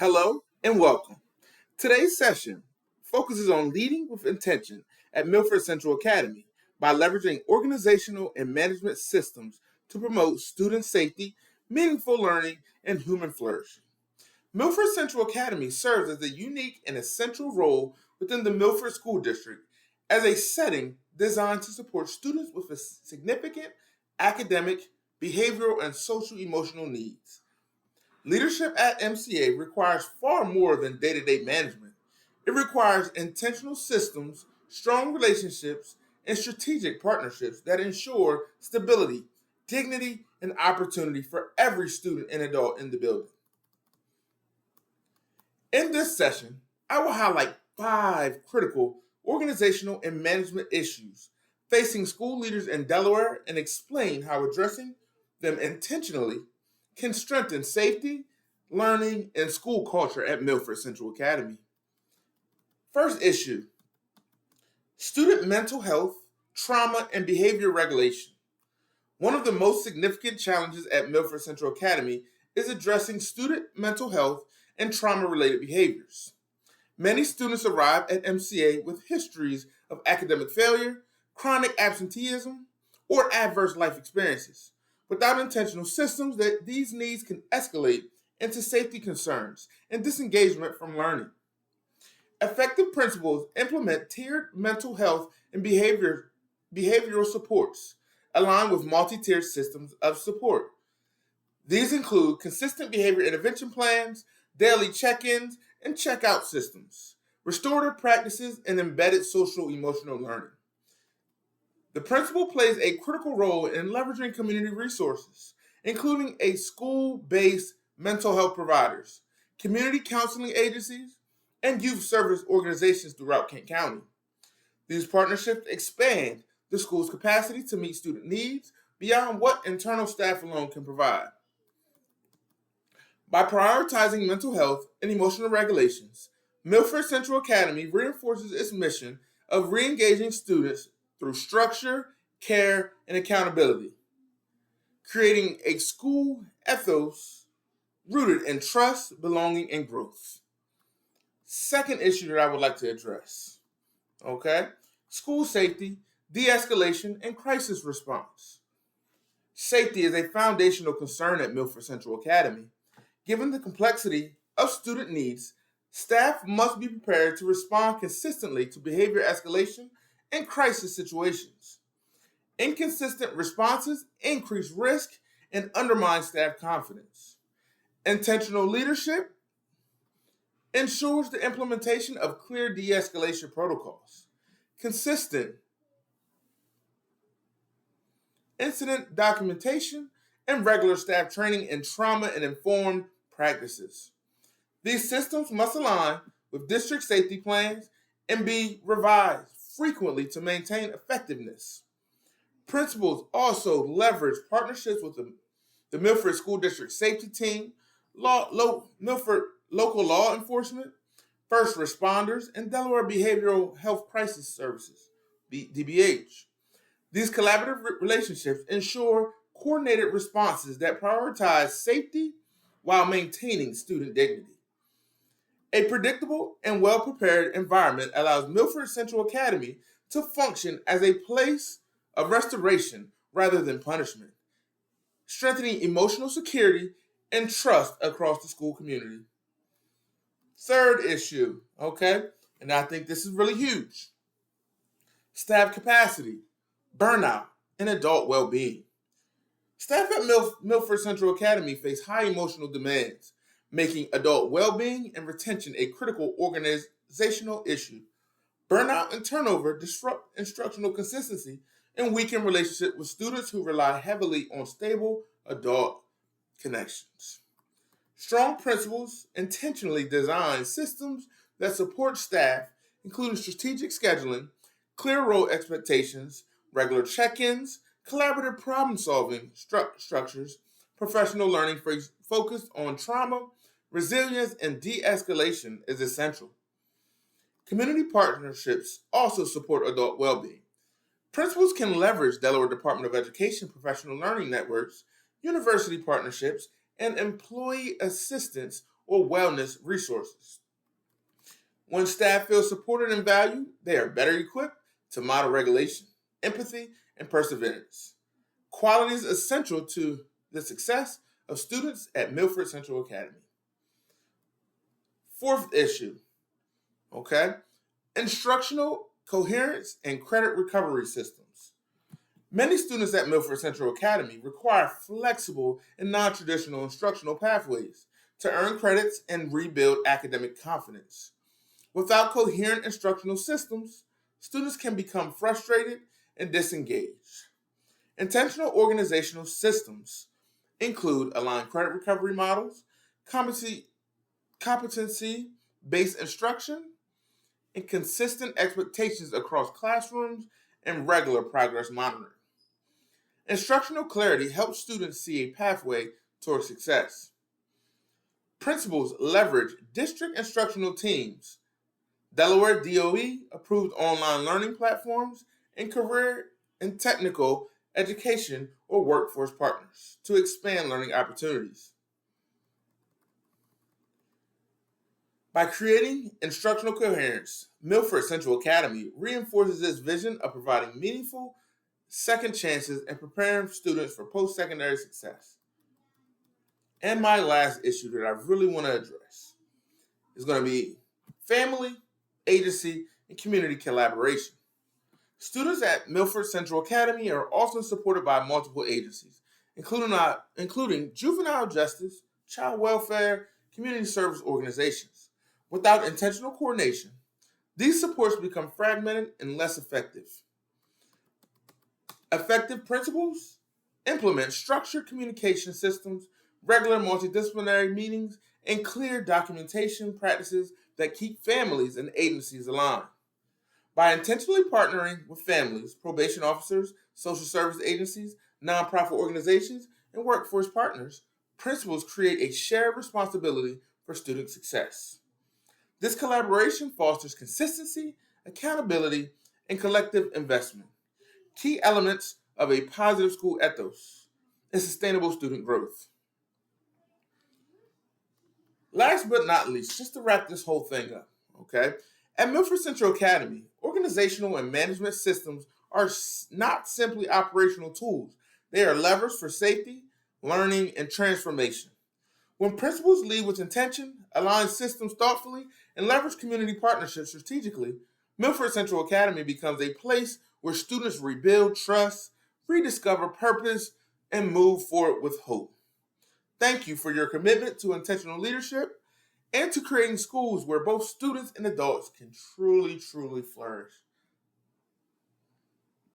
Hello and welcome. Today's session focuses on leading with intention at Milford Central Academy by leveraging organizational and management systems to promote student safety, meaningful learning, and human flourishing. Milford Central Academy serves as a unique and essential role within the Milford School District as a setting designed to support students with significant academic, behavioral, and social emotional needs. Leadership at MCA requires far more than day to day management. It requires intentional systems, strong relationships, and strategic partnerships that ensure stability, dignity, and opportunity for every student and adult in the building. In this session, I will highlight 5 critical organizational and management issues facing school leaders in Delaware and explain how addressing them intentionally can strengthen safety, learning, and school culture at Milford Central Academy. First issue: student mental health, trauma, and behavior regulation. One of the most significant challenges at Milford Central Academy is addressing student mental health and trauma related behaviors. Many students arrive at MCA with histories of academic failure, chronic absenteeism, or adverse life experiences. Without intentional systems, that these needs can escalate into safety concerns and disengagement from learning. Effective principals implement tiered mental health and behavioral supports, aligned with multi-tiered systems of support. These include consistent behavior intervention plans, daily check-ins, and check-out systems, restorative practices, and embedded social emotional learning. The principal plays a critical role in leveraging community resources, including a school-based mental health providers, community counseling agencies, and youth service organizations throughout Kent County. These partnerships expand the school's capacity to meet student needs beyond what internal staff alone can provide. By prioritizing mental health and emotional regulations, Milford Central Academy reinforces its mission of re-engaging students through structure, care, and accountability, creating a school ethos rooted in trust, belonging, and growth. Second issue that I would like to address, okay? School safety, de-escalation, and crisis response. Safety is a foundational concern at Milford Central Academy. Given the complexity of student needs, staff must be prepared to respond consistently to behavior escalation and crisis situations. Inconsistent responses increase risk and undermine staff confidence. Intentional leadership ensures the implementation of clear de-escalation protocols, consistent incident documentation, and regular staff training in trauma and informed practices. These systems must align with district safety plans and be revised frequently to maintain effectiveness. Principals also leverage partnerships with the Milford School District Safety Team, Milford Local Law Enforcement, first responders, and Delaware Behavioral Health Crisis Services, DBH. These collaborative relationships ensure coordinated responses that prioritize safety while maintaining student dignity. A predictable and well-prepared environment allows Milford Central Academy to function as a place of restoration rather than punishment, strengthening emotional security and trust across the school community. Third issue, okay, and I think this is really huge: staff capacity, burnout, and adult well-being. Staff at Milford Central Academy face high emotional demands, making adult well-being and retention a critical organizational issue. Burnout and turnover disrupt instructional consistency and weaken relationships with students who rely heavily on stable adult connections. Strong principals intentionally design systems that support staff, including strategic scheduling, clear role expectations, regular check-ins, collaborative problem-solving structures, professional learning focused on trauma, resilience, and de-escalation is essential. Community partnerships also support adult well-being. Principals can leverage Delaware Department of Education professional learning networks, university partnerships, and employee assistance or wellness resources. When staff feel supported and valued, they are better equipped to model regulation, empathy, and perseverance. Qualities essential to the success of students at Milford Central Academy. Fourth issue, okay? Instructional coherence and credit recovery systems. Many students at Milford Central Academy require flexible and non-traditional instructional pathways to earn credits and rebuild academic confidence. Without coherent instructional systems, students can become frustrated and disengaged. Intentional organizational systems include aligned credit recovery models, competency-based instruction, and consistent expectations across classrooms and regular progress monitoring. Instructional clarity helps students see a pathway toward success. Principals leverage district instructional teams, Delaware DOE approved online learning platforms, and career and technical education or workforce partners to expand learning opportunities. By creating instructional coherence, Milford Central Academy reinforces its vision of providing meaningful second chances and preparing students for post-secondary success. And my last issue that I really want to address is going to be family, agency, and community collaboration. Students at Milford Central Academy are often supported by multiple agencies, including juvenile justice, child welfare, community service organizations. Without intentional coordination, these supports become fragmented and less effective. Effective principals implement structured communication systems, regular multidisciplinary meetings, and clear documentation practices that keep families and agencies aligned. By intentionally partnering with families, probation officers, social service agencies, nonprofit organizations, and workforce partners, principals create a shared responsibility for student success. This collaboration fosters consistency, accountability, and collective investment, key elements of a positive school ethos and sustainable student growth. Last but not least, just to wrap this whole thing up, okay? At Milford Central Academy, organizational and management systems are not simply operational tools. They are levers for safety, learning, and transformation. When principals lead with intention, align systems thoughtfully, and leverage community partnerships strategically, Milford Central Academy becomes a place where students rebuild trust, rediscover purpose, and move forward with hope. Thank you for your commitment to intentional leadership and to creating schools where both students and adults can truly flourish.